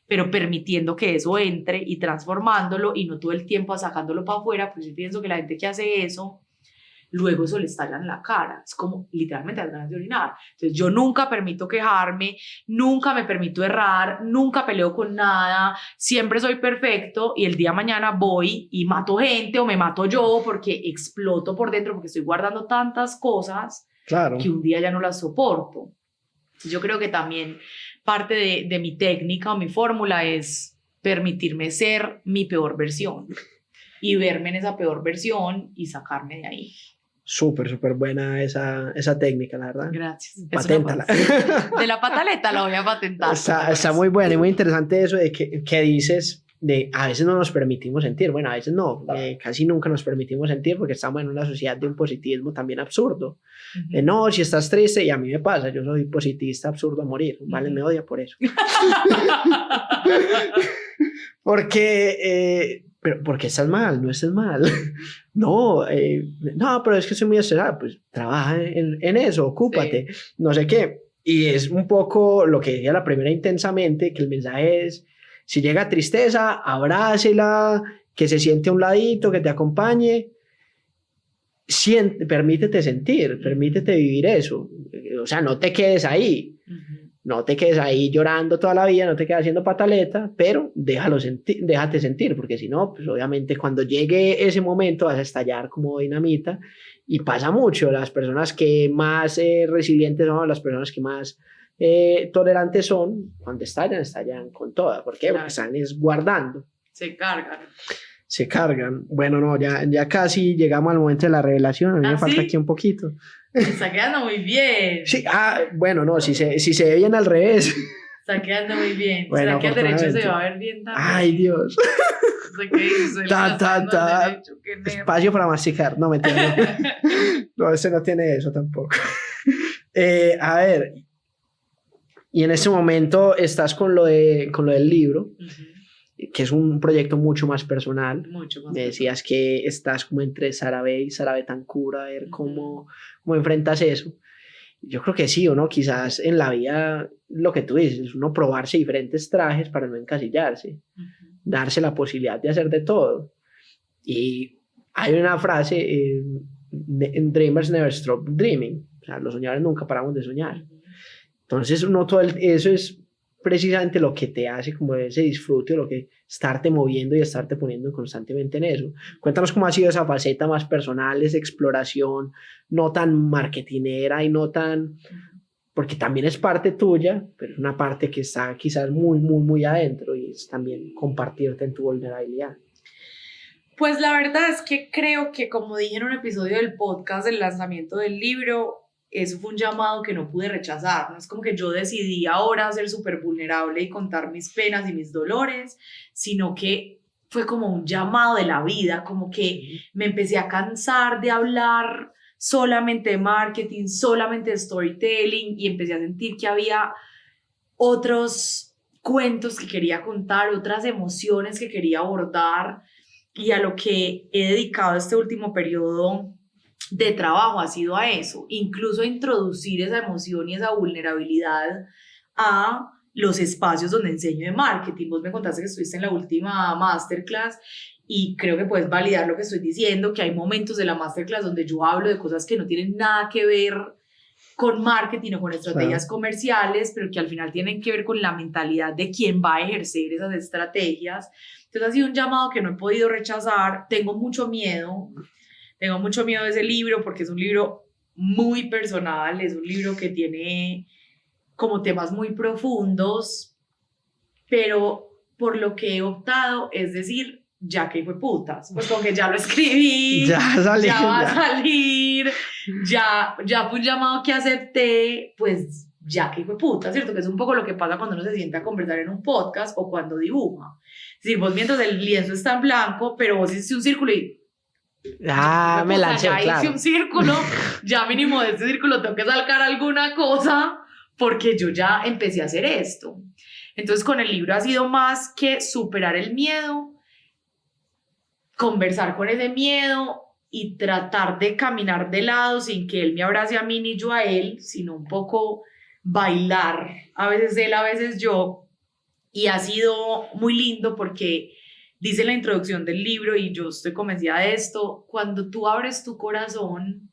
Pero permitiendo que eso entre y transformándolo y no todo el tiempo sacándolo para afuera, pues yo pienso que la gente que hace eso, luego eso le estalla en la cara, es como literalmente las ganas de orinar. Entonces yo nunca permito quejarme, nunca me permito errar, nunca peleo con nada, siempre soy perfecto y el día de mañana voy y mato gente o me mato yo porque exploto por dentro porque estoy guardando tantas cosas que un día ya no las soporto. Yo creo que también parte de mi técnica o mi fórmula es permitirme ser mi peor versión y verme en esa peor versión y sacarme de ahí. Súper, súper buena esa técnica, la verdad. Gracias. Paténtala. De la pataleta la voy a patentar. Está muy buena y muy interesante eso de que dices, de a veces no nos permitimos sentir. Bueno, a veces no, casi nunca nos permitimos sentir porque estamos en una sociedad de un positivismo también absurdo. No, si estás triste, y a mí me pasa, yo soy positivista absurdo a morir. Vale, me odia por eso. Porque estás mal, no estés mal. No, pero es que soy muy estresada. Pues trabaja en eso, ocúpate, sí. No sé qué. Y es un poco lo que decía la primera intensamente, que el mensaje es, si llega tristeza, abrácela, que se siente a un ladito, que te acompañe. Permítete sentir, permítete vivir eso. O sea, no te quedes ahí. No te quedes ahí llorando toda la vida, no te quedes haciendo pataleta, pero déjate sentir, porque si no, pues obviamente cuando llegue ese momento vas a estallar como dinamita y pasa mucho. Las personas que más resilientes son, las personas que más tolerantes son, cuando estallan con toda. ¿Por qué? Porque están guardando. Se cargan. Bueno, no, ya casi llegamos al momento de la revelación. A mí me falta aquí un poquito. Está quedando muy bien. Sí, bueno, no, si se ve bien al revés. Está quedando muy bien. Bueno, ¿será que al derecho se va a ver bien también? Ay, Dios. No sé qué hizo. Espacio para masticar. No, mentira. No, ese no tiene eso tampoco. A ver. Y en este momento estás con lo del libro. Que es un proyecto mucho más personal. Me decías que estás como entre Sarabe y Sara Betancur, a ver cómo enfrentas eso. Yo creo que sí, o no, quizás en la vida lo que tú dices, uno probarse diferentes trajes para no encasillarse, darse la posibilidad de hacer de todo. Y hay una frase, Dreamers never stop dreaming, o sea, los soñadores nunca paramos de soñar. Entonces, eso es precisamente lo que te hace como ese disfrute, lo que estarte moviendo y estarte poniendo constantemente en eso. Cuéntanos cómo ha sido esa faceta más personal, esa exploración, no tan marketinera y no tan... porque también es parte tuya, pero es una parte que está quizás muy, muy, muy adentro y es también compartirte en tu vulnerabilidad. Pues la verdad es que creo que, como dije en un episodio del podcast del lanzamiento del libro, eso fue un llamado que no pude rechazar. No es como que yo decidí ahora ser súper vulnerable y contar mis penas y mis dolores, sino que fue como un llamado de la vida, como que me empecé a cansar de hablar solamente de marketing, solamente de storytelling, y empecé a sentir que había otros cuentos que quería contar, otras emociones que quería abordar, y a lo que he dedicado este último periodo de trabajo ha sido a eso, incluso a introducir esa emoción y esa vulnerabilidad a los espacios donde enseño de marketing. Vos me contaste que estuviste en la última masterclass y creo que puedes validar lo que estoy diciendo, que hay momentos de la masterclass donde yo hablo de cosas que no tienen nada que ver con marketing o con estrategias comerciales, pero que al final tienen que ver con la mentalidad de quién va a ejercer esas estrategias. Entonces ha sido un llamado que no he podido rechazar. Tengo mucho miedo de ese libro porque es un libro muy personal, es un libro que tiene como temas muy profundos, pero por lo que he optado es decir, ya que fue putas, pues con que ya lo escribí, ya va a salir, ya fue un llamado que acepté, pues ya que fue putas, ¿cierto? Que es un poco lo que pasa cuando uno se sienta a conversar en un podcast o cuando dibuja. Es decir, vos mientras el lienzo está en blanco, pero vos hiciste un círculo y me lancé, ya claro. hice un círculo, ya mínimo de este círculo tengo que sacar alguna cosa porque yo ya empecé a hacer esto. Entonces con el libro ha sido más que superar el miedo, conversar con ese miedo y tratar de caminar de lado sin que él me abrace a mí ni yo a él, sino un poco bailar, a veces él, a veces yo, y ha sido muy lindo porque dice en la introducción del libro, y yo estoy convencida de esto, cuando tú abres tu corazón,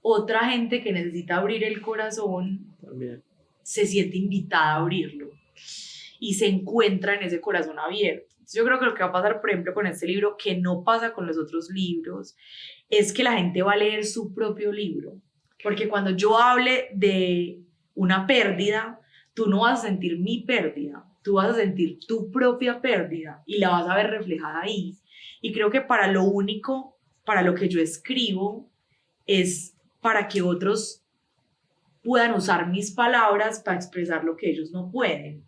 otra gente que necesita abrir el corazón también se siente invitada a abrirlo y se encuentra en ese corazón abierto. Entonces yo creo que lo que va a pasar, por ejemplo, con este libro, que no pasa con los otros libros, es que la gente va a leer su propio libro. Porque cuando yo hable de una pérdida, tú no vas a sentir mi pérdida, tú vas a sentir tu propia pérdida y la vas a ver reflejada ahí. Y creo que para lo único, para lo que yo escribo, es para que otros puedan usar mis palabras para expresar lo que ellos no pueden.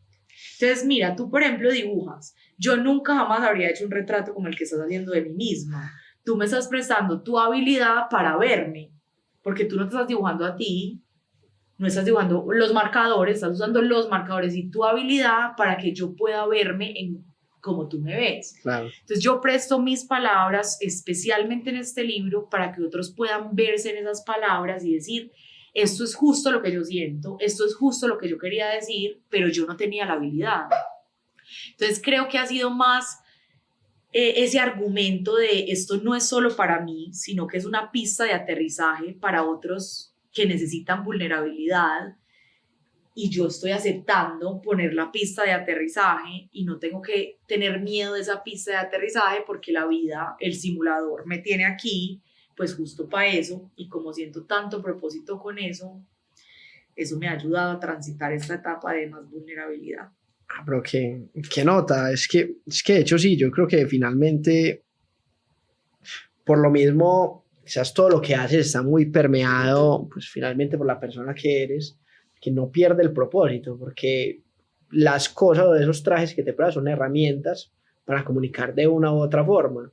Entonces, mira, tú, por ejemplo, dibujas. Yo nunca jamás habría hecho un retrato como el que estás haciendo de mí misma. Tú me estás prestando tu habilidad para verme, porque tú no te estás dibujando a ti, no estás dibujando los marcadores, estás usando los marcadores y tu habilidad para que yo pueda verme en como tú me ves. Claro. Entonces yo presto mis palabras, especialmente en este libro, para que otros puedan verse en esas palabras y decir, esto es justo lo que yo siento, esto es justo lo que yo quería decir, pero yo no tenía la habilidad. Entonces creo que ha sido más ese argumento de esto no es solo para mí, sino que es una pista de aterrizaje para otros que necesitan vulnerabilidad, y yo estoy aceptando poner la pista de aterrizaje y no tengo que tener miedo de esa pista de aterrizaje porque la vida, el simulador me tiene aquí, pues justo para eso, y como siento tanto propósito con eso me ha ayudado a transitar esta etapa de más vulnerabilidad. Pero qué nota, es que de hecho sí, yo creo que finalmente, por lo mismo, quizás todo lo que haces está muy permeado, pues finalmente por la persona que eres, que no pierde el propósito, porque las cosas o esos trajes que te pruebas son herramientas para comunicar de una u otra forma.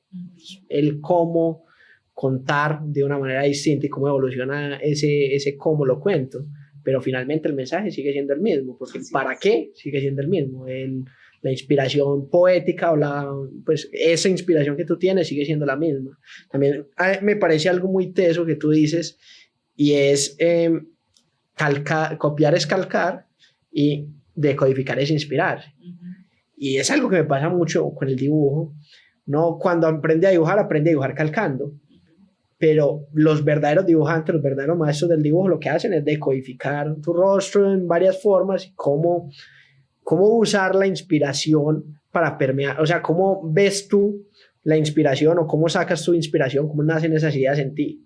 El cómo contar de una manera distinta y cómo evoluciona ese cómo lo cuento, pero finalmente el mensaje sigue siendo el mismo, porque el para qué sigue siendo el mismo. La inspiración poética o pues esa inspiración que tú tienes sigue siendo la misma. También me parece algo muy teso que tú dices, y es copiar es calcar y decodificar es inspirar. Y es algo que me pasa mucho con el dibujo. No, cuando aprende a dibujar calcando, pero los verdaderos dibujantes, los verdaderos maestros del dibujo, lo que hacen es decodificar tu rostro en varias formas y cómo usar la inspiración para permear, o sea, cómo ves tú la inspiración o cómo sacas tu inspiración, cómo nacen esas ideas en ti.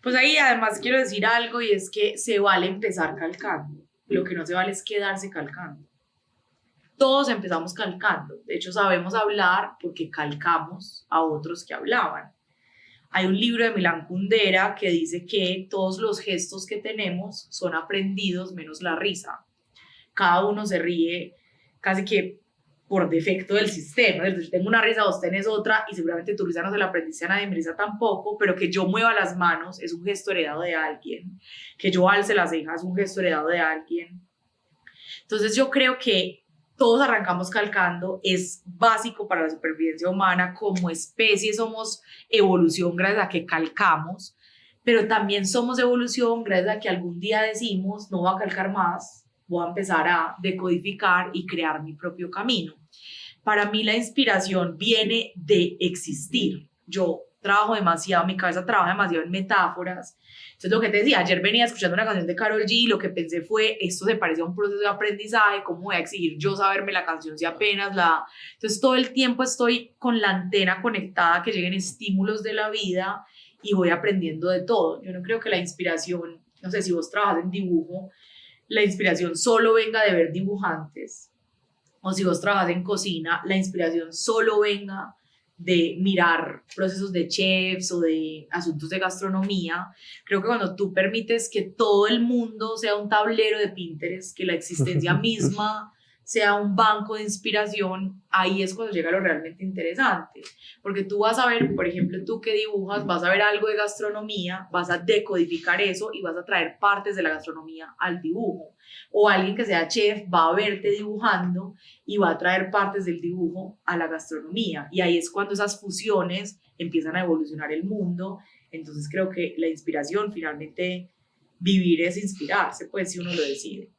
Pues ahí además quiero decir algo, y es que se vale empezar calcando, lo que no se vale es quedarse calcando. Todos empezamos calcando, de hecho sabemos hablar porque calcamos a otros que hablaban. Hay un libro de Milan Kundera que dice que todos los gestos que tenemos son aprendidos menos la risa. Cada uno se ríe casi que por defecto del sistema. Yo tengo una risa, vos tenés otra, y seguramente tu risa no se la aprendiste a nadie, mi risa tampoco, pero que yo mueva las manos es un gesto heredado de alguien, que yo alce las cejas es un gesto heredado de alguien. Entonces yo creo que todos arrancamos calcando, es básico para la supervivencia humana, como especie somos evolución gracias a que calcamos, pero también somos evolución gracias a que algún día decimos, no voy a calcar más, voy a empezar a decodificar y crear mi propio camino. Para mí la inspiración viene de existir. Yo trabajo demasiado, mi cabeza trabaja demasiado en metáforas. Entonces, lo que te decía, ayer venía escuchando una canción de Karol G y lo que pensé fue, esto se parece a un proceso de aprendizaje, ¿cómo voy a exigir yo saberme la canción si apenas la...? Entonces, todo el tiempo estoy con la antena conectada, que lleguen estímulos de la vida y voy aprendiendo de todo. Yo no creo que la inspiración, no sé, si vos trabajas en dibujo, la inspiración solo venga de ver dibujantes, o si vos trabajas en cocina, la inspiración solo venga de mirar procesos de chefs o de asuntos de gastronomía. Creo que cuando tú permites que todo el mundo sea un tablero de Pinterest, que la existencia misma sea un banco de inspiración, ahí es cuando llega lo realmente interesante. Porque tú vas a ver, por ejemplo, tú que dibujas, vas a ver algo de gastronomía, vas a decodificar eso y vas a traer partes de la gastronomía al dibujo. O alguien que sea chef va a verte dibujando y va a traer partes del dibujo a la gastronomía. Y ahí es cuando esas fusiones empiezan a evolucionar el mundo. Entonces creo que la inspiración, finalmente, vivir es inspirarse, pues, si uno lo decide.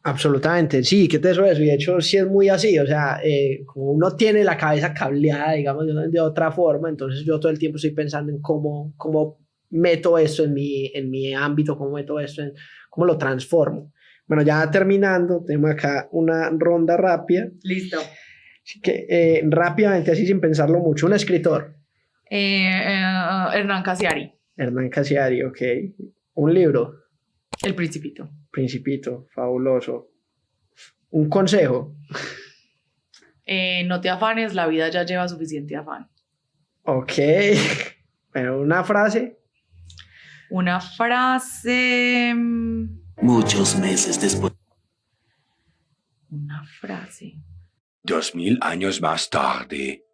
Absolutamente, sí, ¿qué te eso? Y de hecho sí es muy así, o sea, como uno tiene la cabeza cableada, digamos, de otra forma, entonces yo todo el tiempo estoy pensando en cómo meto esto en mi ámbito, cómo meto esto, cómo lo transformo. Bueno, ya terminando, tengo acá una ronda rápida. Listo. Así que rápidamente, así sin pensarlo mucho, un escritor. Hernán Casiari. Hernán Casiari, ok. Un libro. El Principito. Principito, fabuloso. Un consejo. No te afanes, la vida ya lleva suficiente afán. Ok. Pero una frase. Una frase. Muchos meses después. Una frase. 2000 años más tarde.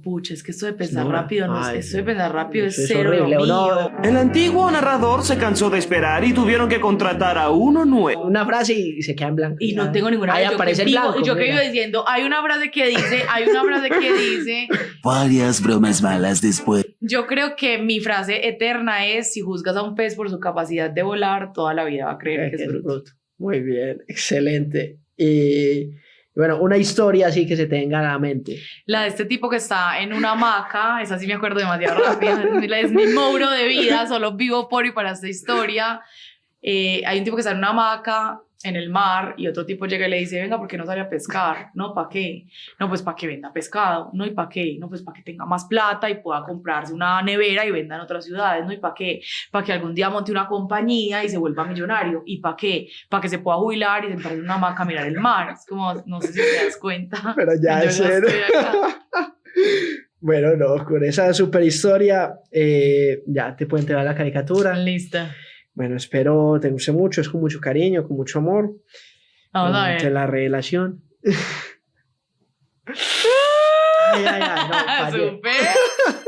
Pucha, es que esto de pensar No, rápido, no, ay, esto de pensar rápido es cero horrible, lo mío. El antiguo narrador se cansó de esperar y tuvieron que contratar a uno nuevo. Una frase y se queda en blanco. Y no tengo ninguna. Ahí yo aparece que el vivo, blanco. yo que mira. vivo diciendo, hay una frase que dice, Varias bromas malas después. yo creo que mi frase eterna es, si juzgas a un pez por su capacidad de volar, toda la vida va a creer que es bruto. bruto. Muy bien, excelente. Y bueno, una historia así que se tenga a la mente. La de este tipo que está en una hamaca, esa sí me acuerdo demasiado rápido, es mi mouro de vida, solo vivo por y para esta historia. Hay un tipo que está en una hamaca en el mar y otro tipo llega y le dice, venga, ¿por qué no sale a pescar? No, ¿para qué? No, pues para que venda pescado. No, ¿y para qué? No, pues para que tenga más plata y pueda comprarse una nevera y venda en otras ciudades. No, ¿y para qué? Para que algún día monte una compañía y se vuelva millonario. ¿Y para qué? Para que se pueda jubilar y sentarse en una hamaca a mirar el mar. Es como, no sé si te das cuenta. Pero ya Yo es cero. estoy acá. Bueno, no, con esa super historia ya te puedo entregar la caricatura. Lista. Bueno, espero te guste mucho, es con mucho cariño, con mucho amor. Vamos a Entre ver. la revelación. Ay, no, fallé. Súper.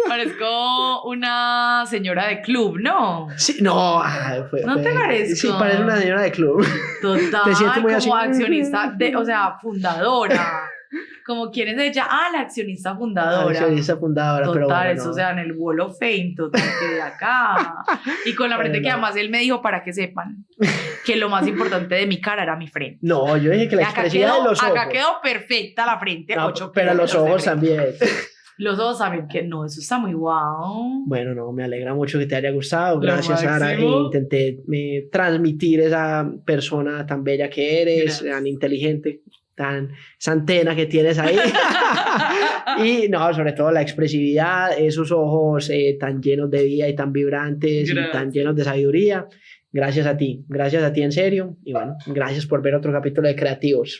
Parezco una señora de club, ¿no? Sí, no, ¿No te parezco? Sí, parece una señora de club. Total, Te siento muy como así. accionista, o sea, fundadora. Como quién es ella, la accionista fundadora. Accionista fundadora, Total, pero bueno, eso, no. o sea, en el Wall of Fame, total, que de acá. Y con la frente Pero que no. además él me dijo, para que sepan, que lo más importante de mi cara era mi frente. No, yo dije que la Acá expresividad quedó, de los ojos. acá quedó perfecta la frente. No, 8 pero los kilómetros de ojos frente. también. Los ojos también, que no, eso está muy guau. Bueno, no, me alegra mucho que te haya gustado. Lo Gracias, Sara. máximo. Intenté transmitir esa persona tan bella que eres, Gracias. tan inteligente, esa antena que tienes ahí. Y no, sobre todo la expresividad, esos ojos tan llenos de vida y tan vibrantes y tan Gracias. llenos de sabiduría. Gracias a ti en serio. Y bueno, gracias por ver otro capítulo de Creativos.